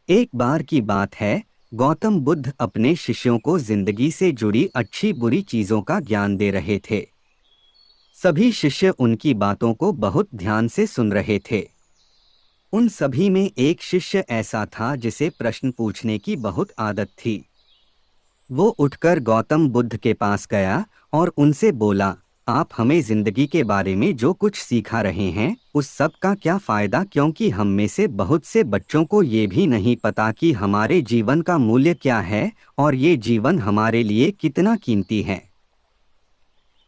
एक बार की बात है, गौतम बुद्ध अपने शिष्यों को जिंदगी से जुड़ी अच्छी बुरी चीजों का ज्ञान दे रहे थे। सभी शिष्य उनकी बातों को बहुत ध्यान से सुन रहे थे। उन सभी में एक शिष्य ऐसा था जिसे प्रश्न पूछने की बहुत आदत थी। वो उठकर गौतम बुद्ध के पास गया और उनसे बोला, आप हमें जिंदगी के बारे में जो कुछ सिखा रहे हैं उस सब का क्या फायदा, क्योंकि हम में से बहुत से बच्चों को ये भी नहीं पता कि हमारे जीवन का मूल्य क्या है और ये जीवन हमारे लिए कितना कीमती है।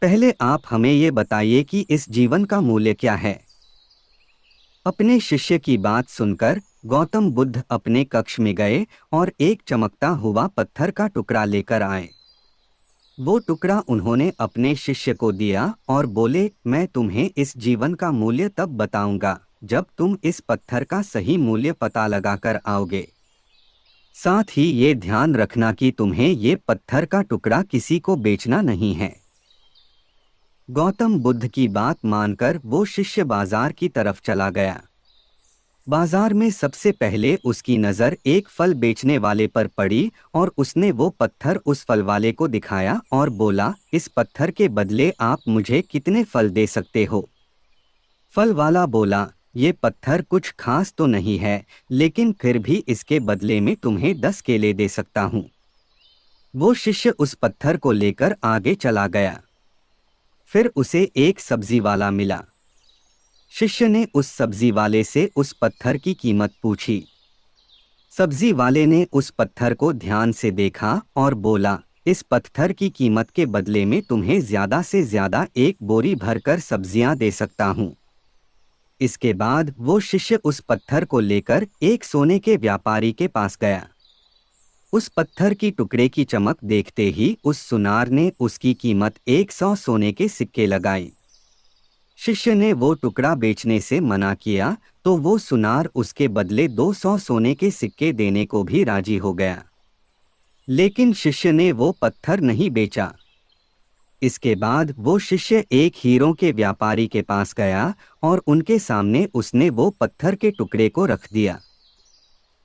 पहले आप हमें ये बताइए कि इस जीवन का मूल्य क्या है। अपने शिष्य की बात सुनकर गौतम बुद्ध अपने कक्ष में गए और एक चमकता हुआ पत्थर का टुकड़ा लेकर आए। वो टुकड़ा उन्होंने अपने शिष्य को दिया और बोले, मैं तुम्हें इस जीवन का मूल्य तब बताऊंगा जब तुम इस पत्थर का सही मूल्य पता लगाकर आओगे। साथ ही ये ध्यान रखना कि तुम्हें ये पत्थर का टुकड़ा किसी को बेचना नहीं है। गौतम बुद्ध की बात मानकर वो शिष्य बाजार की तरफ चला गया। बाजार में सबसे पहले उसकी नज़र एक फल बेचने वाले पर पड़ी और उसने वो पत्थर उस फल वाले को दिखाया और बोला, इस पत्थर के बदले आप मुझे कितने फल दे सकते हो। फल वाला बोला, ये पत्थर कुछ खास तो नहीं है, लेकिन फिर भी इसके बदले में तुम्हें 10 केले दे सकता हूँ। वो शिष्य उस पत्थर को लेकर आगे चला गया। फिर उसे एक सब्जी वाला मिला। शिष्य ने उस सब्जी वाले से उस पत्थर की कीमत पूछी। सब्जी वाले ने उस पत्थर को ध्यान से देखा और बोला, इस पत्थर की कीमत के बदले में तुम्हें ज़्यादा से ज़्यादा एक बोरी भरकर सब्जियां दे सकता हूँ। इसके बाद वो शिष्य उस पत्थर को लेकर एक सोने के व्यापारी के पास गया। उस पत्थर की टुकड़े की चमक देखते ही उस सुनार ने उसकी कीमत 100 सोने के सिक्के लगाई। शिष्य ने वो टुकड़ा बेचने से मना किया तो वो सुनार उसके बदले 200 सोने के सिक्के देने को भी राजी हो गया। लेकिन शिष्य ने वो पत्थर नहीं बेचा। इसके बाद वो शिष्य एक हीरों के व्यापारी के पास गया और उनके सामने उसने वो पत्थर के टुकड़े को रख दिया।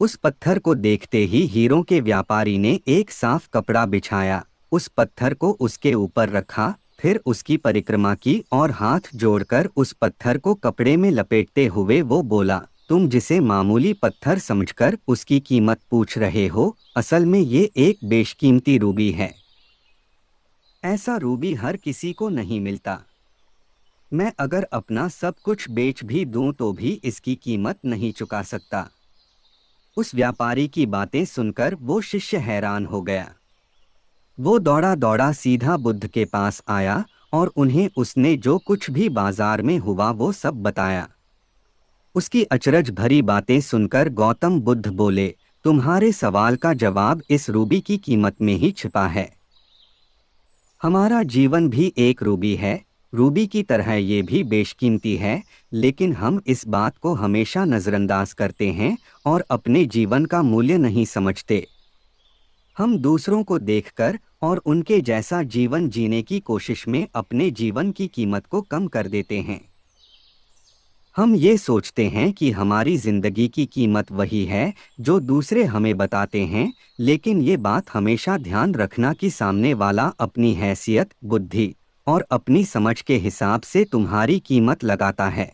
उस पत्थर को देखते ही हीरों के व्यापारी ने एक साफ कपड़ा बिछाया, उस पत्थर को उसके ऊपर रखा, फिर उसकी परिक्रमा की और हाथ जोड़कर उस पत्थर को कपड़े में लपेटते हुए वो बोला, तुम जिसे मामूली पत्थर समझकर उसकी कीमत पूछ रहे हो, असल में ये एक बेशकीमती रूबी है। ऐसा रूबी हर किसी को नहीं मिलता। मैं अगर अपना सब कुछ बेच भी दूं तो भी इसकी कीमत नहीं चुका सकता। उस व्यापारी की बातें सुनकर वो शिष्य हैरान हो गया। वो दौड़ा दौड़ा सीधा बुद्ध के पास आया और उन्हें उसने जो कुछ भी बाजार में हुआ वो सब बताया। उसकी अचरज भरी बातें सुनकर गौतम बुद्ध बोले, तुम्हारे सवाल का जवाब इस रूबी की कीमत में ही छिपा है। हमारा जीवन भी एक रूबी है, रूबी की तरह ये भी बेशकीमती है, लेकिन हम इस बात को हमेशा नज़रअंदाज करते हैं और अपने जीवन का मूल्य नहीं समझते। हम दूसरों को देखकर और उनके जैसा जीवन जीने की कोशिश में अपने जीवन की कीमत को कम कर देते हैं। हम ये सोचते हैं कि हमारी ज़िंदगी की कीमत वही है जो दूसरे हमें बताते हैं, लेकिन ये बात हमेशा ध्यान रखना कि सामने वाला अपनी हैसियत, बुद्धि और अपनी समझ के हिसाब से तुम्हारी कीमत लगाता है।